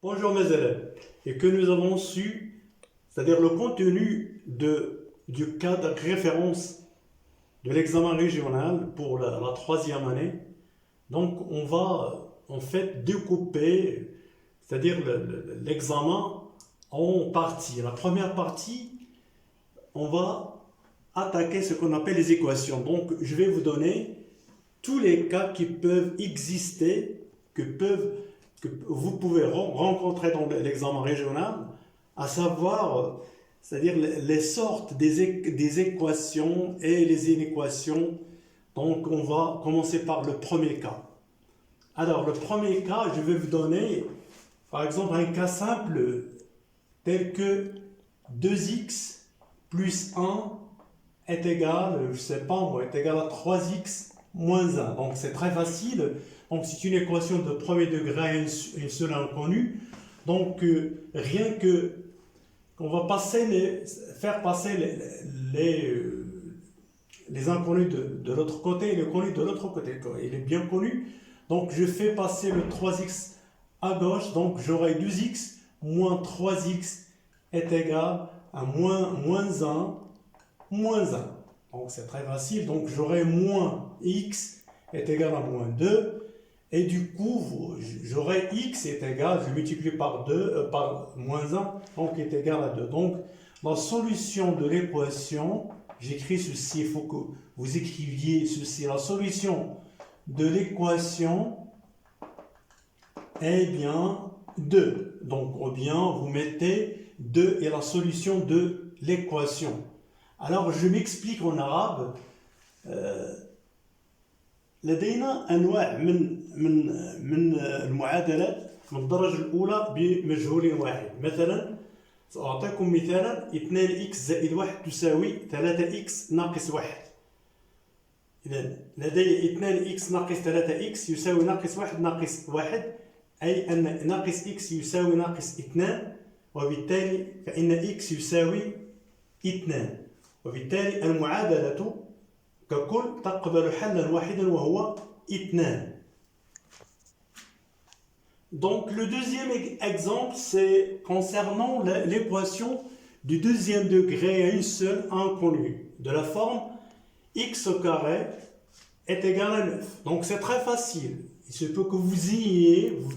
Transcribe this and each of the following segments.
Bonjour mes élèves, et que nous avons su, c'est-à-dire le contenu du cadre référence de l'examen régional pour la troisième année. Donc on va en fait découper, c'est-à-dire l'examen en parties. La première partie, on va attaquer ce qu'on appelle les équations. Donc je vais vous donner tous les cas qui peuvent exister, que vous pouvez rencontrer dans l'examen régional, à savoir, c'est-à-dire les sortes des équations et les inéquations. Donc on va commencer par le premier cas. Alors le premier cas, je vais vous donner par exemple un cas simple tel que 2x plus 1 est égal, je ne sais pas moi, est égal à 3x moins 1. Donc c'est très facile. Donc c'est une équation de premier degré à une seule inconnue. Donc rien que on va faire passer les inconnus de l'autre côté et les connus de l'autre côté. Il est bien connu. Donc je fais passer le 3x à gauche. Donc j'aurai 2x moins 3x est égal à moins 1 moins 1. Donc c'est très facile. Donc j'aurai moins x est égal à moins 2. Et du coup, j'aurai x est égal, je multiplie par moins 1, donc est égal à 2. Donc, la solution de l'équation, j'écris ceci, il faut que vous écriviez ceci. La solution de l'équation est bien 2. Donc, ou bien vous mettez 2 et la solution de l'équation. Alors, je m'explique en arabe. لدينا أنواع من المعادلات من الدرجة الأولى بمجهول واحد. مثلا سأعطيكم مثالا 2x زائد 1 تساوي 3x ناقص 1. إذن لدي 2x ناقص 3x يساوي ناقص 1 ناقص 1، أي أن ناقص x يساوي ناقص 2، وبالتالي فإن x يساوي 2. وبالتالي المعادلة ككل تقبل حلا واحدا وهو 2. Donc le deuxième exemple, c'est concernant l'équation du deuxième degré à une seule inconnue, de la forme x au carré est égal à 9. Donc c'est très facile. Il se peut que vous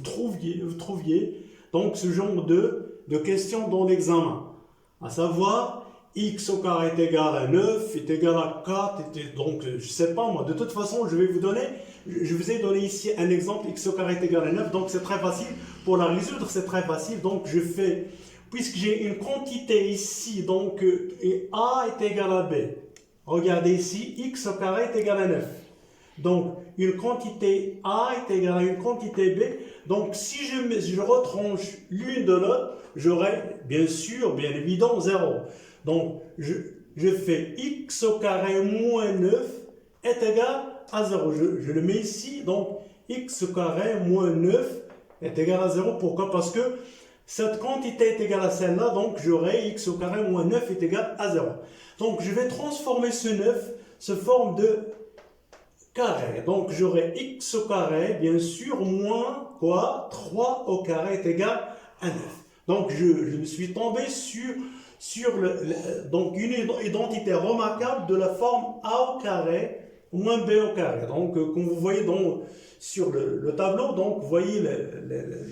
trouviez donc ce genre de questions dans l'examen, à savoir x au carré est égal à 9, est égal à 4, donc je ne sais pas moi. De toute façon, je vous ai donné ici un exemple, x au carré est égal à 9, donc c'est très facile. Pour la résoudre, c'est très facile. Donc je fais, puisque j'ai une quantité ici, donc a est égal à b. Regardez ici, x au carré est égal à 9. Donc une quantité a est égale à une quantité b. Donc si je retranche l'une de l'autre, j'aurai bien évident 0. Donc, je fais x au carré moins 9 est égal à 0. Je le mets ici. Donc, x au carré moins 9 est égal à 0. Pourquoi? Parce que cette quantité est égale à celle-là. Donc, j'aurai x au carré moins 9 est égal à 0. Donc, je vais transformer ce 9 sous forme de carré. Donc, j'aurai x au carré, bien sûr, moins quoi? 3 au carré est égal à 9. Donc, je me suis tombé sur donc une identité remarquable de la forme a au carré moins b au carré. Donc, comme vous voyez sur le tableau, donc vous voyez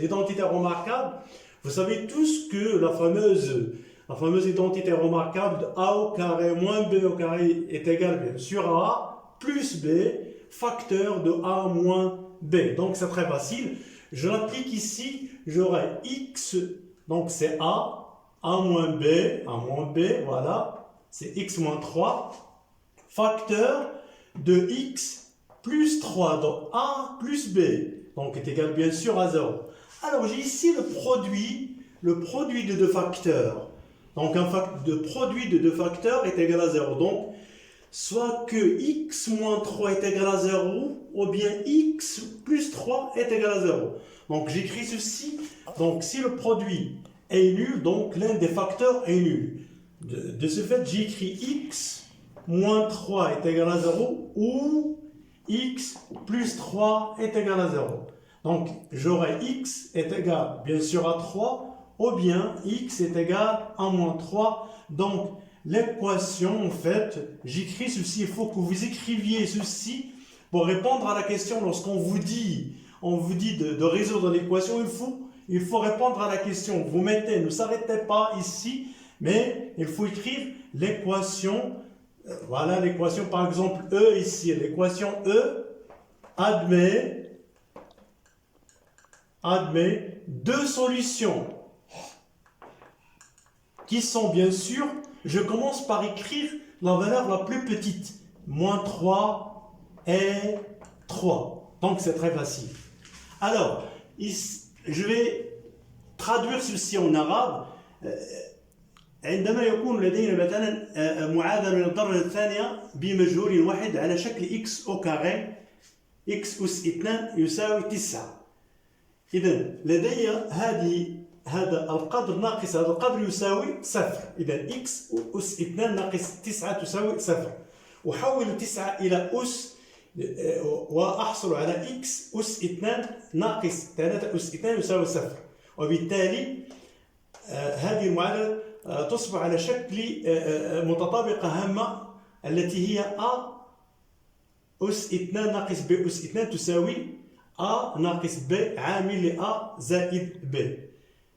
l'identité remarquable. Vous savez tous que la fameuse identité remarquable de a au carré moins b au carré est égale bien sûr à a plus b, facteur de a moins b. Donc, c'est très facile. Je l'applique ici, j'aurai x, donc c'est a moins b, voilà, c'est x moins 3, facteur de x plus 3, donc a plus b, donc est égal bien sûr à 0. Alors j'ai ici le produit de deux facteurs. Donc un produit de deux facteurs est égal à 0. Donc soit que x moins 3 est égal à 0, ou bien x plus 3 est égal à 0. Donc j'écris ceci, donc si le produit est nul, donc l'un des facteurs est nul. De ce fait, j'écris x moins 3 est égal à 0 ou x plus 3 est égal à 0. Donc, j'aurai x est égal, bien sûr, à 3, ou bien x est égal à moins 3. Donc, l'équation, en fait, j'écris ceci. Il faut que vous écriviez ceci pour répondre à la question. Lorsqu'on vous dit, de résoudre l'équation, il faut répondre à la question. Vous mettez, ne s'arrêtez pas ici, mais il faut écrire l'équation. Voilà l'équation, par exemple, E ici. L'équation E admet deux solutions qui sont bien sûr, je commence par écrire la valeur la plus petite, moins 3 et 3. Donc c'est très facile. Alors, je vais traduire ceci en arabe. عندما يكون لدينا مثلا معادلة للدرجة الثانية بمجهول واحد على شكل x au carré x أس 2 يساوي 9. إذا لدي هذا القدر ناقص هذا القدر يساوي صفر. إذا x أس 2 ناقص 9 تساوي صفر. أحول 9 إلى أس وأحصل على x أس 2 ناقص 3 أس 2 يساوي صفر. وبالتالي هذه المعادلة تصبح على شكل متطابقة هامة التي هي a أس 2 ناقص b أس 2 تساوي a ناقص b عامل ل a زائد b.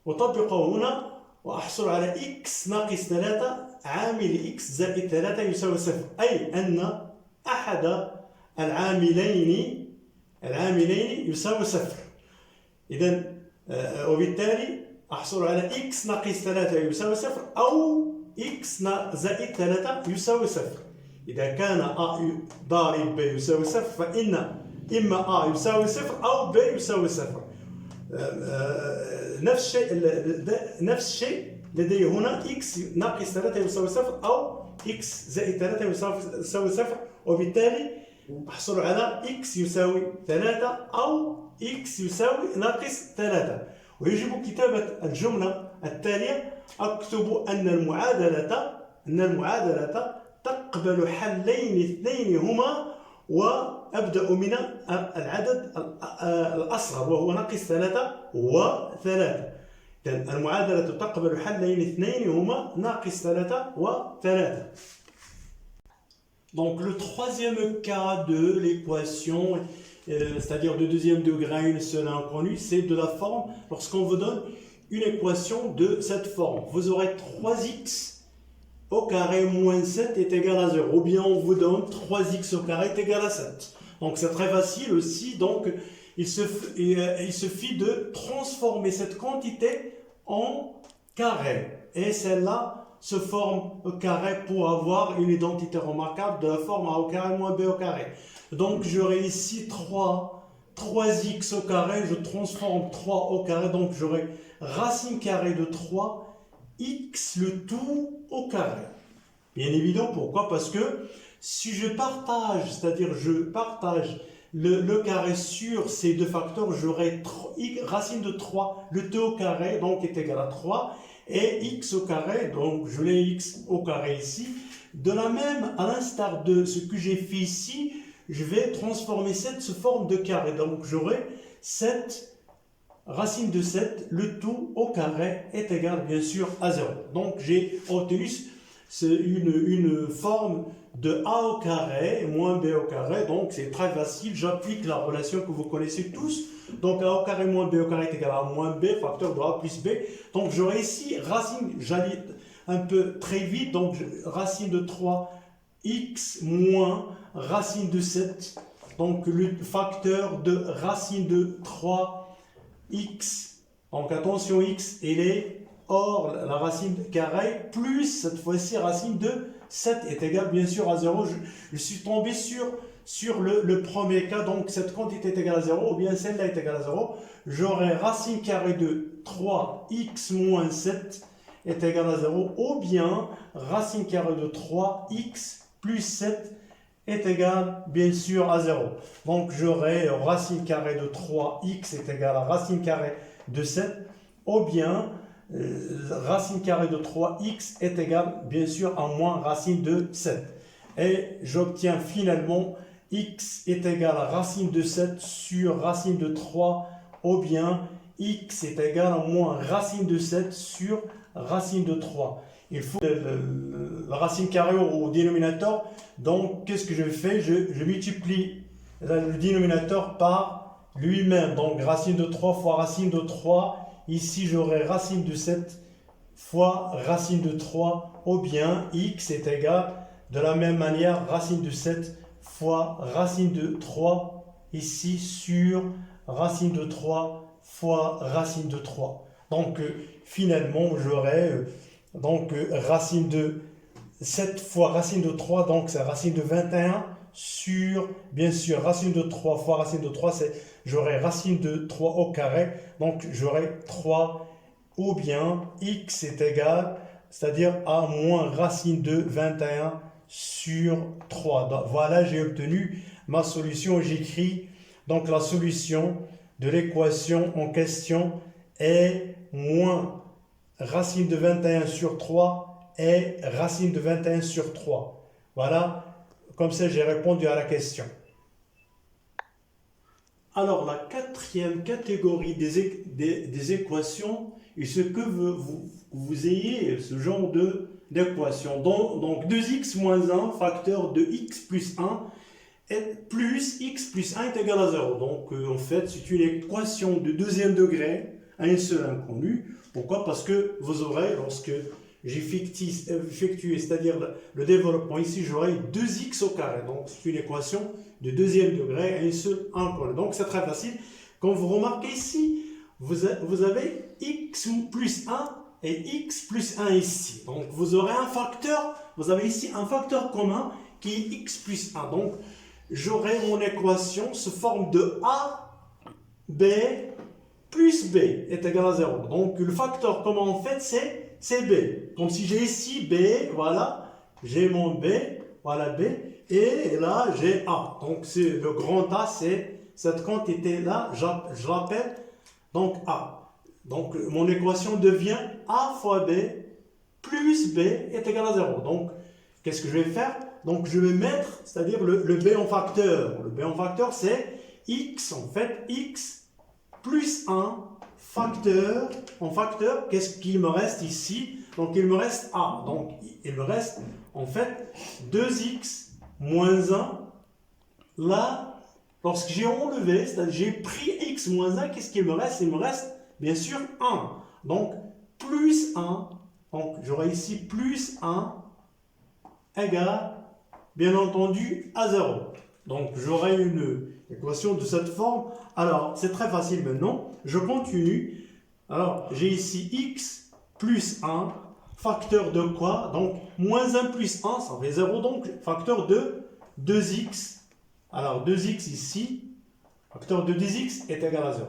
أطبقه هنا وأحصل على x ناقص 3 عامل x زائد 3 يساوي صفر. أي أن أحد العاملين يساوي صفر. إذا وبالتالي أحصل على x ناقص 3 يساوي صفر أو x زائد 3 يساوي صفر. إذا كان a ضارب b يساوي صفر فإن إما a يساوي صفر أو b يساوي صفر. نفس الشيء لدي هنا x ناقص 3 يساوي صفر أو x زائد 3 يساوي صفر. وبالتالي أحصل على x يساوي 3 أو x يساوي ناقص 3. ويجب كتابة الجملة التالية. أكتب أن المعادلة تقبل حلين اثنين هما وأبدأ من العدد الأصغر وهو ناقص 3 و3. إذن المعادلة تقبل حلين اثنين هما ناقص 3 و3. Donc le troisième cas de l'équation, c'est-à-dire de deuxième degré à une seule inconnue, c'est de la forme, lorsqu'on vous donne une équation de cette forme, vous aurez 3x au carré moins 7 est égal à 0, ou bien on vous donne 3x au carré est égal à 7. Donc c'est très facile aussi, donc il suffit de transformer cette quantité en carré, et celle-là se forme au carré pour avoir une identité remarquable de la forme a au carré moins b au carré. Donc j'aurai ici 3x au carré, je transforme 3 au carré, donc j'aurai racine carrée de 3x le tout au carré. Bien évidemment, pourquoi? Parce que si je partage, c'est-à-dire je partage le carré sur ces deux facteurs, j'aurai racine de 3, le tout au carré, donc est égal à 3, et x au carré, donc je l'ai x au carré ici. De la même, à l'instar de ce que j'ai fait ici, je vais transformer cette sous forme de carré. Donc j'aurai 7, racine de 7, le tout au carré est égal bien sûr à 0. Donc j'ai obtenu une forme de a au carré moins b au carré. Donc c'est très facile, j'applique la relation que vous connaissez tous. Donc a au carré moins b au carré est égal à moins b, facteur de a plus b. Donc j'aurai ici racine, j'allais un peu très vite, donc racine de 3x moins racine de 7. Donc le facteur de racine de 3x. Donc attention, x, il est hors la racine carrée, plus cette fois-ci racine de 7 est égal bien sûr à 0. Je suis tombé sur le premier cas, donc cette quantité est égale à 0, ou bien celle-là est égale à 0. J'aurai racine carrée de 3x moins 7 est égal à 0, ou bien racine carrée de 3x plus 7 est égal bien sûr à 0. Donc j'aurai racine carrée de 3x est égal à racine carrée de 7, ou bien racine carrée de 3x est égal bien sûr à moins racine de 7. Et j'obtiens finalement x est égal à racine de 7 sur racine de 3 ou bien x est égal à moins racine de 7 sur racine de 3. Il faut la racine carrée au dénominateur. Donc, qu'est-ce que je fais? Je multiplie le dénominateur par lui-même. Donc, racine de 3 fois racine de 3. Ici, j'aurai racine de 7 fois racine de 3. Ou bien, x est égal, de la même manière, racine de 7 fois racine de 3. Ici, sur racine de 3 fois racine de 3. Donc, finalement, j'aurai racine de 7 fois racine de 3, donc c'est racine de 21 sur, bien sûr, racine de 3 fois racine de 3, j'aurai racine de 3 au carré, donc j'aurai 3, ou bien x est égal, c'est-à-dire à moins racine de 21 sur 3. Donc, voilà, j'ai obtenu ma solution. J'écris donc la solution de l'équation en question est moins racine de 21 sur 3 et racine de 21 sur 3. Voilà, comme ça j'ai répondu à la question. Alors la quatrième catégorie des équations, il se que vous ayez ce genre d'équation. Donc 2x moins 1 facteur de x plus 1 plus x plus 1 est égal à 0. Donc en fait c'est une équation de deuxième degré à un seul inconnu. Pourquoi? Parce que vous aurez, lorsque j'effectue, c'est-à-dire le développement ici, j'aurai 2x au carré. Donc c'est une équation de deuxième degré à un seul inconnu. Donc c'est très facile. Comme vous remarquez ici, vous avez x plus 1 et x plus 1 ici. Donc vous aurez un facteur, vous avez ici un facteur commun qui est x plus 1. Donc j'aurai mon équation sous forme de a, b, plus b est égal à 0. Donc le facteur commun en fait c'est b. Comme si j'ai ici b, voilà, j'ai mon b, voilà b, et là j'ai a. Donc c'est le grand A, c'est cette quantité là, je l'appelle donc a. Donc mon équation devient a fois b plus b est égal à 0. Donc qu'est-ce que je vais faire? Donc je vais mettre, c'est-à-dire le b en facteur. Le b en facteur c'est x, en fait x plus 1 facteur, en facteur, qu'est-ce qu'il me reste ici? Donc il me reste a. Donc il me reste en fait 2x moins 1. Là, lorsque j'ai enlevé, c'est-à-dire j'ai pris x moins 1, qu'est-ce qu'il me reste? Il me reste bien sûr 1. Donc plus 1. Donc j'aurai ici plus 1 égale, bien entendu, à 0. Donc j'aurai une équation de cette forme. Alors c'est très facile maintenant. Je continue. Alors j'ai ici x plus 1, facteur de quoi? Donc moins 1 plus 1, ça fait 0. Donc facteur de 2x. Alors 2x ici, facteur de 2x est égal à 0.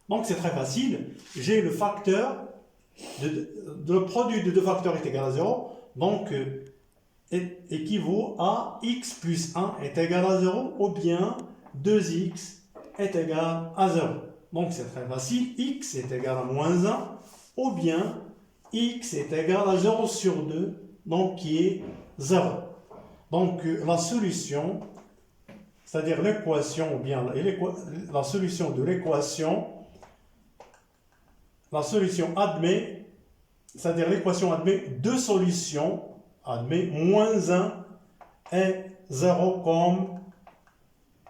Donc c'est très facile. J'ai le facteur, le produit de deux facteurs est égal à 0. Donc équivaut à x plus 1 est égal à 0 ou bien 2x est égal à 0. Donc c'est très facile, x est égal à moins 1 ou bien x est égal à 0 sur 2, donc qui est 0. Donc la solution, c'est-à-dire l'équation, ou bien la solution de l'équation, la solution admet, c'est-à-dire l'équation admet deux solutions, admet moins 1 et 0 comme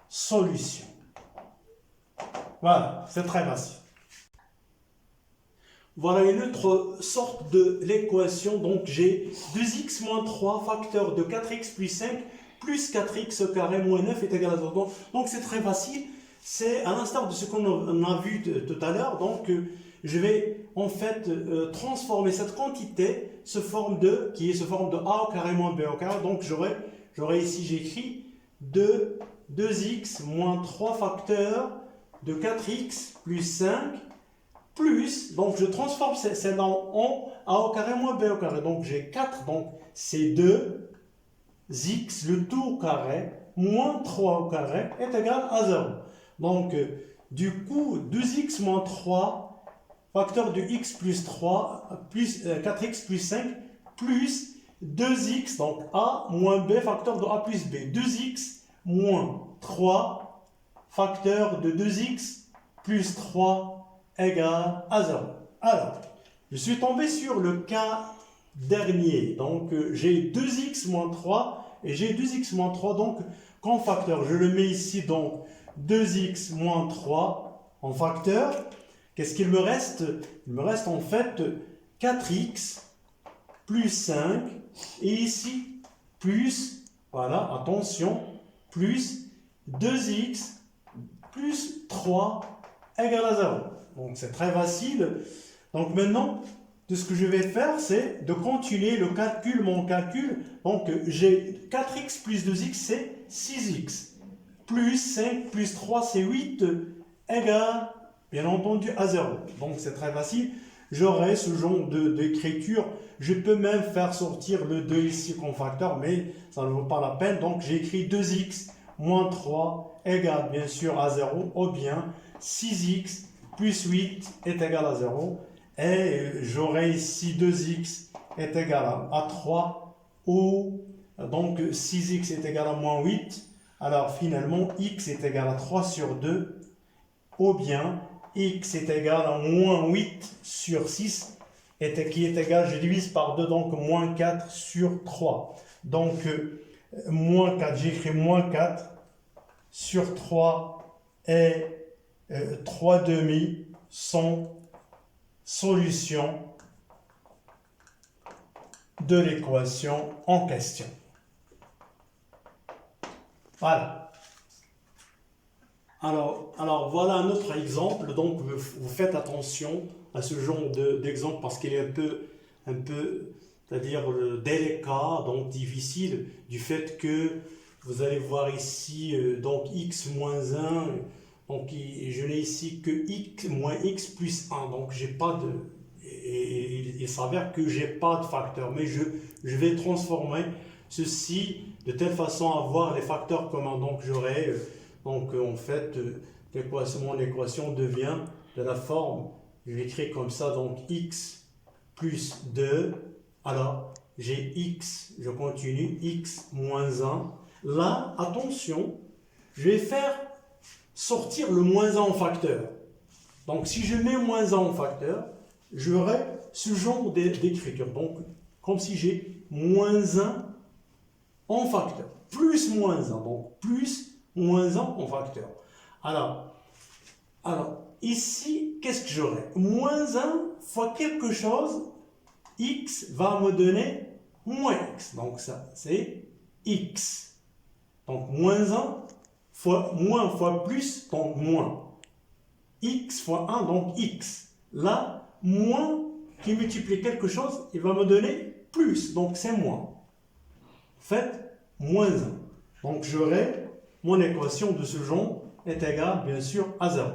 solution. Voilà, c'est très facile. Voilà une autre sorte de l'équation. Donc j'ai 2x moins 3 facteur de 4x plus 5 plus 4x au carré moins 9 est égal à 0. Donc c'est très facile. C'est à l'instar de ce qu'on a vu tout à l'heure. Donc je vais en fait transformer cette quantité qui est sous forme de a au carré moins b au carré. Donc j'aurai ici, j'écris 2x moins 3 facteurs de 4x plus 5 plus, donc je transforme celle-là en a au carré moins b au carré. Donc j'ai 4, donc c'est 2x, le tout au carré, moins 3 au carré est égal à 0. Donc du coup, 2x moins 3, facteur de x plus 3, plus 4x plus 5, plus 2x, donc a moins b, facteur de a plus b. 2x moins 3, facteur de 2x plus 3 égale à 0. Alors, je suis tombé sur le cas dernier. Donc, j'ai 2x moins 3 et j'ai 2x moins 3. Donc, comme facteur, je le mets ici. Donc, 2x moins 3 en facteur. Qu'est-ce qu'il me reste? Il me reste en fait 4x plus 5. Et ici, plus, voilà, attention, plus 2x plus 3 égale à 0. Donc, c'est très facile. Donc, maintenant, tout ce que je vais faire, c'est de continuer le calcul, mon calcul. Donc, j'ai 4x plus 2x, c'est 6x. Plus 5 plus 3, c'est 8, égale, bien entendu, à 0. Donc, c'est très facile. J'aurai ce genre d'écriture. Je peux même faire sortir le 2 ici comme facteur, mais ça ne vaut pas la peine. Donc, j'ai écrit 2x moins 3 égale, bien sûr, à 0, ou bien 6x plus 8 est égal à 0. Et j'aurai ici 2x est égal à 3, ou donc 6x est égal à moins 8. Alors finalement, x est égal à 3 sur 2, ou bien x est égal à moins 8 sur 6, qui est égal, je divise par 2, donc moins 4 sur 3. Donc, moins 4, j'écris moins 4 sur 3 et 3 demi sont solution de l'équation en question. Voilà. Alors voilà un autre exemple. Donc vous faites attention à ce genre d'exemple parce qu'il est un peu, c'est-à-dire délicat, donc difficile, du fait que vous allez voir ici donc x moins 1. Donc, je n'ai ici que x moins x plus 1. Donc, j'ai pas de... Et il s'avère que je n'ai pas de facteur. Mais je vais transformer ceci de telle façon à avoir les facteurs communs. Donc, j'aurai... donc, en fait, mon équation devient de la forme... Je l'écris comme ça. Donc, x plus 2. Alors, j'ai x, je continue, x moins 1. Là, attention, je vais faire sortir le moins 1 en facteur. Donc, si je mets moins 1 en facteur, j'aurai ce genre d'écriture. Donc, comme si j'ai moins 1 en facteur. Plus moins 1. Donc, plus moins 1 en facteur. Alors ici, qu'est-ce que j'aurai? Moins 1 fois quelque chose, x va me donner moins x. Donc, ça, c'est x. Donc, moins 1 fois moins fois plus, donc moins. X fois 1, donc x. Là, moins qui multiplie quelque chose, il va me donner plus, donc c'est moins. En fait, moins 1. Donc j'aurai mon équation de ce genre est égale, bien sûr, à 0.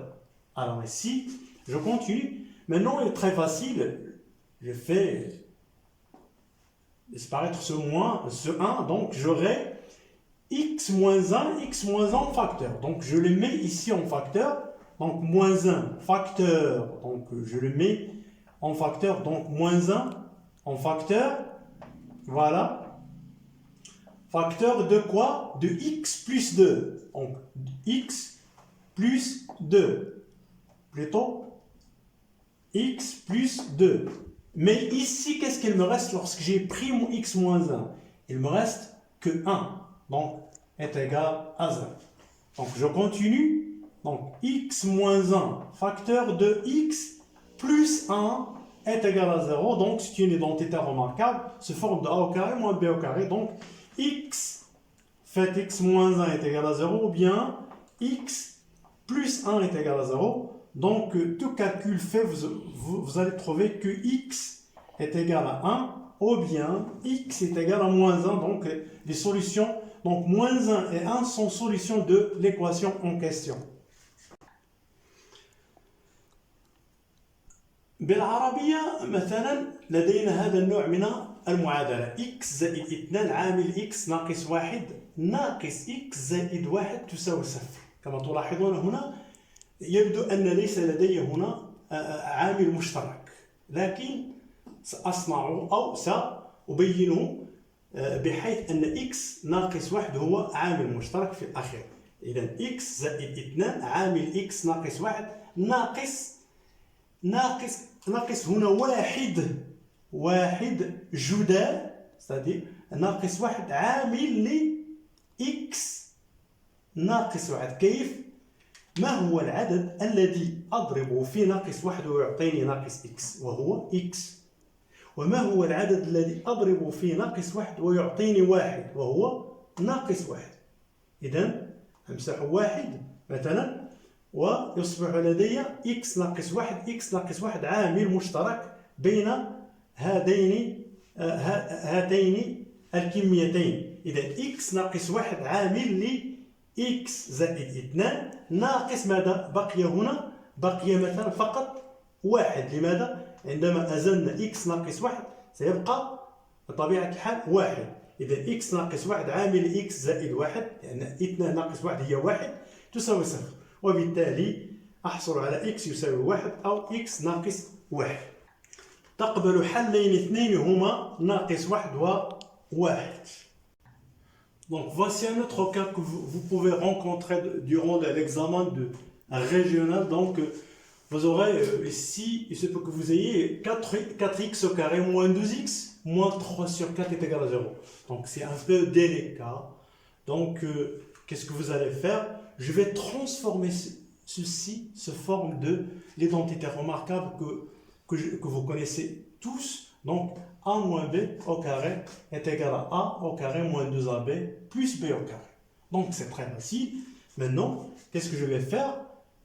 Alors ici, je continue. Maintenant, il est très facile. Je fais disparaître ce 1, donc j'aurai x moins 1, x moins 1 en facteur. Donc, je le mets ici en facteur. Donc, moins 1, facteur. Donc, je le mets en facteur. Donc, moins 1 en facteur. Voilà. Facteur de quoi? De x plus 2. Donc, x plus 2. Plutôt, x plus 2. Mais ici, qu'est-ce qu'il me reste lorsque j'ai pris mon x moins 1? Il me reste que 1. Donc, est égal à 0. Donc, je continue. Donc, x moins 1, facteur de x plus 1 est égal à 0. Donc, c'est une identité remarquable. Se forme de a au carré moins b au carré. Donc, x fait x moins 1 est égal à 0. Ou bien, x plus 1 est égal à 0. Donc, tout calcul fait, vous allez trouver que x est égal à 1. Ou bien, x est égal à moins 1. Donc, les solutions... Donc, moins 1 et 1 sont solutions de l'équation en question. بالعربية مثلا لدينا هذا النوع من المعادلة x زائد 2 عامل x ناقص 1 ناقص x زائد 1 تساوي 0. كما تلاحظون هنا يبدو أن ليس لدي هنا عامل مشترك، لكن سأصنعه أو سأبينه بحيث أن x ناقص 1 هو عامل مشترك في الأخير. إذا x زائد 2 عامل x ناقص 1 ناقص هنا واحد جدال c'est-à-dire ناقص 1 عامل ل x ناقص 1 كيف؟ ما هو العدد الذي أضربه في ناقص 1 ويعطيني ناقص x وهو x وما هو العدد الذي أضربه في ناقص 1 ويعطيني 1 وهو ناقص 1 إذا أمسح 1 مثلا ويصبح لدي x ناقص 1 x ناقص 1 عامل مشترك بين هاتين الكميتين إذا x ناقص 1 عامل ل x زائد 2 ناقص ماذا؟ بقي هنا بقي مثلا فقط 1 لماذا؟ عندما أزلنا x ناقص 1 سيبقى بطبيعة الحال 1 إذا x ناقص 1 عامل x زائد 1 لأن 2 ناقص 1 هي 1 تساوي 0 وبالتالي أحصل على x يساوي 1 أو x ناقص 1 تقبل حلين اثنين هما ناقص 1 و 1. Donc voici un autre cas que vous pouvez rencontrer durant l'examen de régional. Donc vous aurez ici, il se peut que vous ayez 4x au carré moins 2x moins 3 sur 4 est égal à 0. Donc c'est un peu délicat. Donc qu'est-ce que vous allez faire? Je vais transformer ceci sous forme de l'identité remarquable que vous connaissez tous. Donc a moins b au carré est égal à a au carré moins 2ab plus b au carré. Donc c'est très facile. Maintenant, qu'est-ce que je vais faire?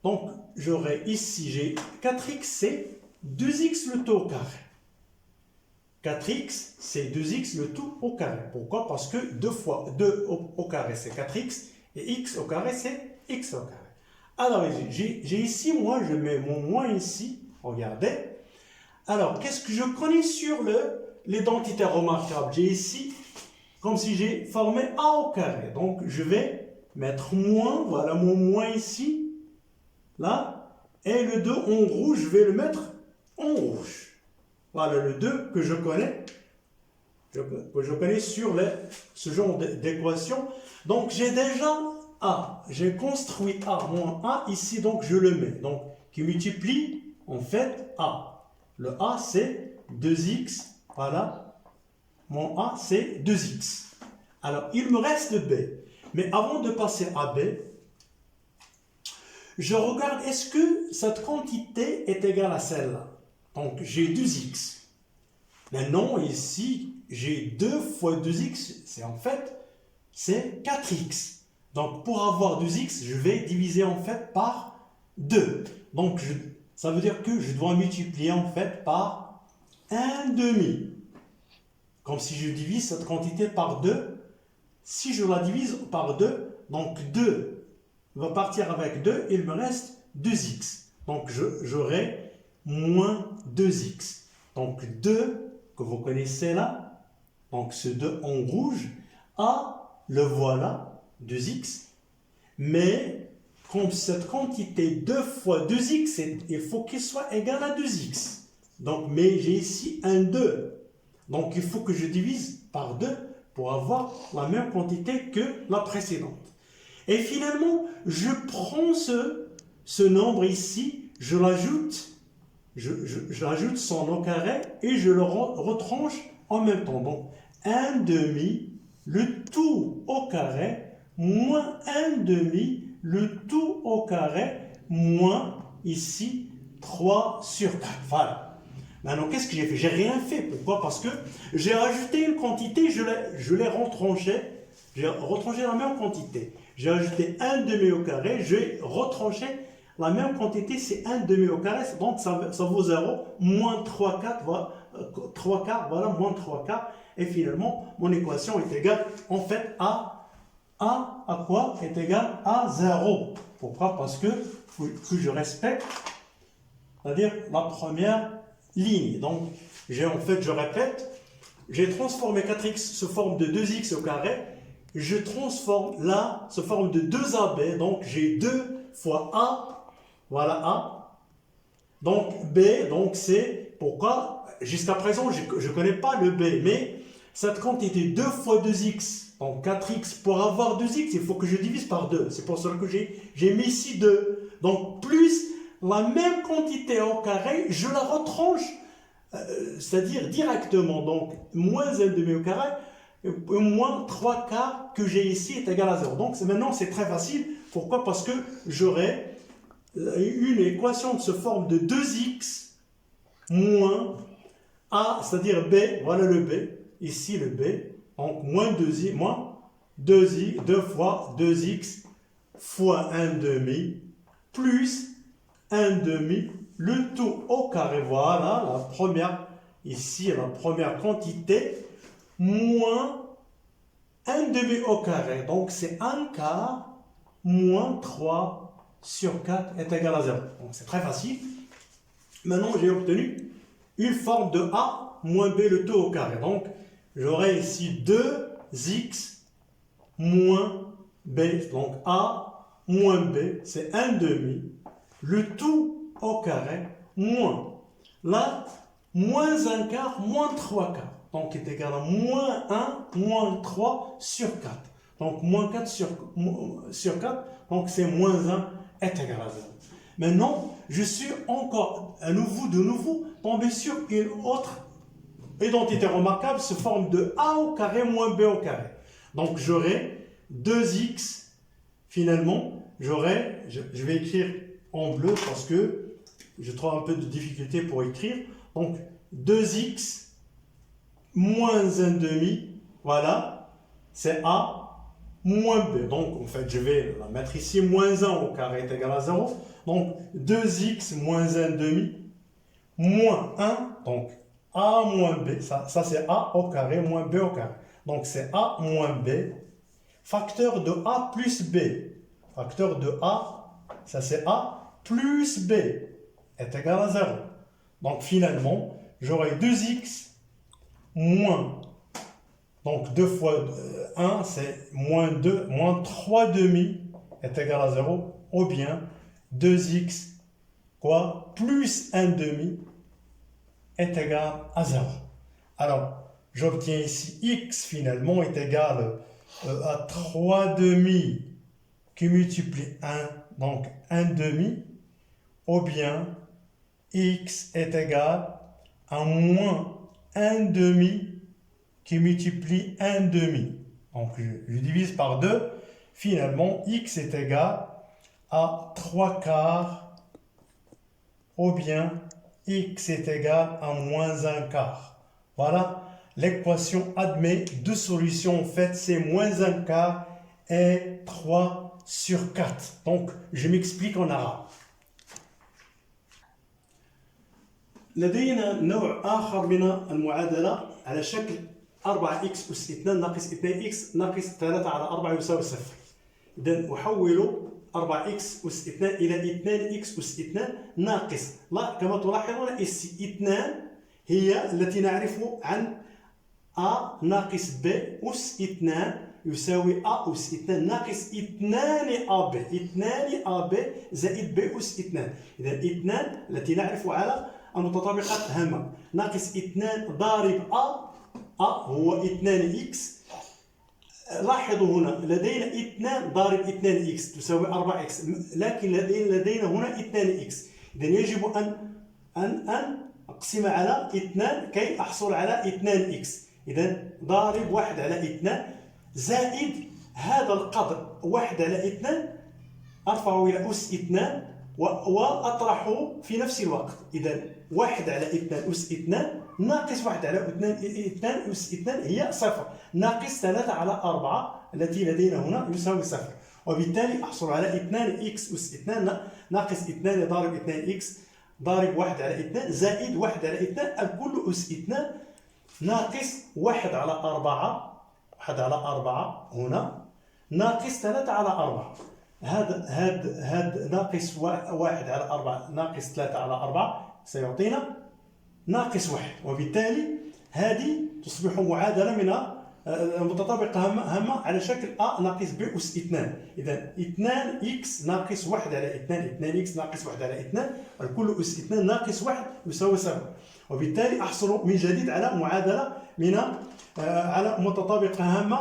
Donc j'aurai ici, j'ai 4x c'est 2x le tout au carré. 4x c'est 2x le tout au carré. Pourquoi? Parce que 2 fois 2 au carré c'est 4x et x au carré c'est x au carré. Alors j'ai ici, moi je mets mon moins ici, regardez. Alors qu'est-ce que je connais sur l'identité remarquable? J'ai ici, comme si j'ai formé a au carré. Donc je vais mettre moins, voilà mon moins ici, là, et le 2 en rouge, je vais le mettre en rouge. Voilà le 2 que je connais, sur ce genre d'équation. Donc j'ai déjà a, j'ai construit a moins a ici, donc je le mets. Donc qui multiplie en fait a. Le a c'est 2x, voilà, mon a c'est 2x. Alors il me reste b, mais avant de passer à b, je regarde est-ce que cette quantité est égale à celle-là. Donc j'ai 2x. Maintenant ici j'ai 2 fois 2x, c'est 4x. Donc pour avoir 2x, je vais diviser en fait par 2. Donc ça veut dire que je dois multiplier en fait par 1/2. Comme si je divise cette quantité par 2. Si je la divise par 2, donc 2 va partir avec 2, il me reste 2x. Donc j'aurai moins 2x. Donc 2 que vous connaissez là, donc ce 2 en rouge, a, le voilà, 2x. Mais comme cette quantité 2 fois 2x, il faut qu'il soit égal à 2x. Donc, mais j'ai ici un 2. Donc, il faut que je divise par 2 pour avoir la même quantité que la précédente. Et finalement, je prends ce nombre ici, je l'ajoute, j'ajoute son au carré et je le retranche en même temps. Donc, 1/2, le tout au carré, moins 1/2, le tout au carré, moins ici 3 sur 4. Voilà. Maintenant, qu'est-ce que j'ai fait? J'ai rien fait. Pourquoi? Parce que j'ai ajouté une quantité, je l'ai retranché. J'ai retranché la même quantité. J'ai ajouté 1/2 au carré, j'ai retranché la même quantité, c'est 1/2 au carré, donc ça vaut 0, moins 3 quarts, voilà, 3 quarts, voilà, moins 3 quarts. Et finalement, mon équation est égale en fait à quoi? Est égal à 0. Pourquoi? Parce que je respecte, c'est-à-dire la première ligne. Donc, je répète, j'ai transformé 4x sous forme de 2x au carré. Je transforme là sous forme de 2ab. Donc, j'ai 2 fois a, voilà a. Donc, b, donc c'est pourquoi jusqu'à présent, je ne connais pas le b, mais cette quantité 2 fois 2x, donc 4x, pour avoir 2x, il faut que je divise par 2. C'est pour cela que j'ai mis ici 2. Donc, plus la même quantité au carré, je la retranche, c'est-à-dire directement. Donc, moins 1 demi au carré, moins 3 quarts que j'ai ici est égal à 0. Donc, maintenant, c'est très facile. Pourquoi? Parce que j'aurai une équation de ce forme de 2x moins a, c'est-à-dire b, voilà le b, ici le b, donc moins 2 fois 2x fois 1 demi, plus 1 demi, le tout au carré, voilà, la première, ici la première quantité, moins 1 demi au carré, donc c'est 1 quart, moins 3 sur 4 est égal à 0. Donc c'est très facile. Maintenant j'ai obtenu une forme de a moins b le tout au carré. Donc j'aurai ici 2x moins b. Donc a moins b, c'est 1 demi. Le tout au carré moins. Là, moins 1 quart, moins 3 quarts. Donc est égal à moins 1, moins 3 sur 4. Donc moins 4 sur 4. Donc c'est moins 1 est égal à 0. Maintenant, je suis encore de nouveau tombé sur une autre identité remarquable, sous forme de a au carré moins b au carré. Donc j'aurai 2x, finalement, je vais écrire en bleu parce que je trouve un peu de difficulté pour écrire. Donc 2x moins 1 demi, voilà, c'est a moins b. Donc en fait, je vais la mettre ici, moins 1 au carré est égal à 0. Donc 2x moins 1 demi, moins 1, donc a moins b, ça c'est a au carré moins b au carré. Donc c'est a moins b, facteur de a plus b. Facteur de a, ça c'est a plus b, est égal à 0. Donc finalement, j'aurai 2x moins, donc 2 fois 1, c'est moins 2, moins 3 demi est égal à 0, ou bien 2x, quoi, plus 1 demi est égal à 0. Alors, j'obtiens ici x finalement est égal à 3 demi qui multiplie 1, donc 1 demi, ou bien x est égal à moins 1 demi qui multiplie 1 demi. Donc, je divise par 2. Finalement, x est égal à 3 quarts, ou bien x est égal à moins 1 quart. Voilà, l'équation admet deux solutions. En fait, c'est moins 1 quart et 3 sur 4. Donc, je m'explique en arabe. لدينا نوع آخر من المعادلة على شكل 4x أس 2 ناقص 2x ناقص 3 على 4 يساوي 0. إذا أحول 4x أس 2 إلى 2x أس 2 ناقص. لا، كما تلاحظون اس 2 هي التي نعرف عن a ناقص b أس 2 يساوي a أس 2 ناقص 2ab. 2ab زائد b أس 2. إذا 2 التي نعرف على المتطابقات هامة ناقص 2 ضارب a هو 2x. لاحظوا هنا لدينا 2 ضارب 2x تساوي 4x، لكن لدينا هنا 2x. إذا يجب أن أقسم على 2 كي أحصل على 2x. إذا ضارب 1 على 2 زائد هذا القدر 1 على 2 أرفعه إلى أس 2 وأطرحه في نفس الوقت. إذا 1 على 2 أس 2 ناقص 1 على 2 أس 2 هي 0 ناقص 3 على 4 التي لدينا هنا يساوي 0. وبالتالي أحصل على 2x أس 2 ناقص 2 ضارب 2x ضارب 1 على 2 زائد 1 على 2 الكل أس 2 ناقص 1 على 4 1 على 4 هنا ناقص 3 على 4. هذا ناقص 1 على 4 ناقص 3 على 4 سيعطينا ناقص 1. وبالتالي هذه تصبح معادلة من متطابقة هامة على شكل a ناقص b أس 2. إذا 2x ناقص 1 على 2 2x ناقص 1 على 2 الكل أس 2 ناقص 1 يساوي 0. وبالتالي أحصل من جديد على معادلة من على متطابقة هامة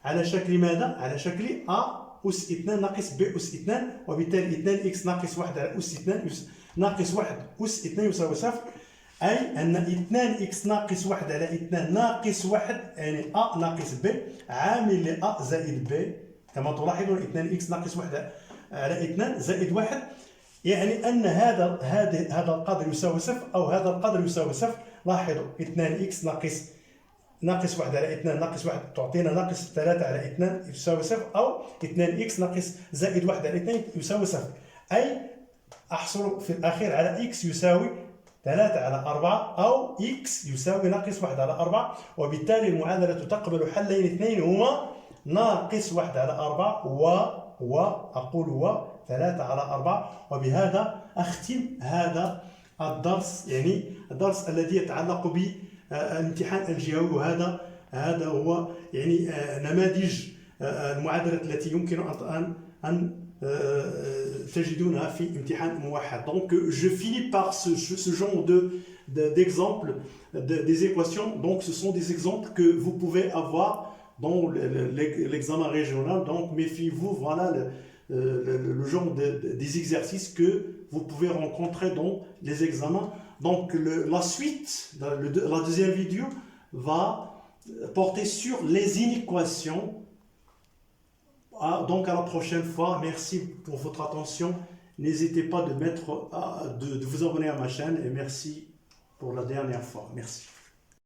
على شكل ماذا؟ على شكل أ أس 2 ناقص ب أس 2، وبالتالي 2 إكس ناقص 1 على أس 2 ناقص 1 أس 2 يساوي صفر. أي أن 2 إكس ناقص 1 على 2 ناقص 1 يعني أ ناقص ب عامل لأ زائد ب، كما تلاحظون 2 إكس ناقص 1 على 2 زائد 1، يعني أن هذا القدر يساوي صفر أو هذا القدر يساوي صفر. لاحظوا 2 إكس ناقص 1 على 2 ناقص 1 تعطينا ناقص 3 على 2 يساوي صفر، أو 2 إكس ناقص زائد 1 على 2 يساوي صفر. أي أحصل في الأخير على إكس يساوي 3 على 4 أو إكس يساوي ناقص 1 على 4، وبالتالي المعادلة تقبل حلين اثنين هما ناقص 1 على 4 أقول 3 على 4. وبهذا أختم هذا الدرس، يعني الدرس الذي يتعلق بالامتحان الجهوي، وهذا هو يعني نماذج المعادلة التي يمكن أن تجدونها في امتحان موحد. Donc je finis par ce genre d'exemples, des équations. Donc ce sont des exemples que vous pouvez avoir dans l'examen régional. Donc méfiez-vous, voilà le genre des exercices que vous pouvez rencontrer dans les examens. Donc la suite, la deuxième vidéo va porter sur les inéquations. Donc à la prochaine fois, merci pour votre attention. N'hésitez pas de vous abonner à ma chaîne, et merci pour la dernière fois. Merci.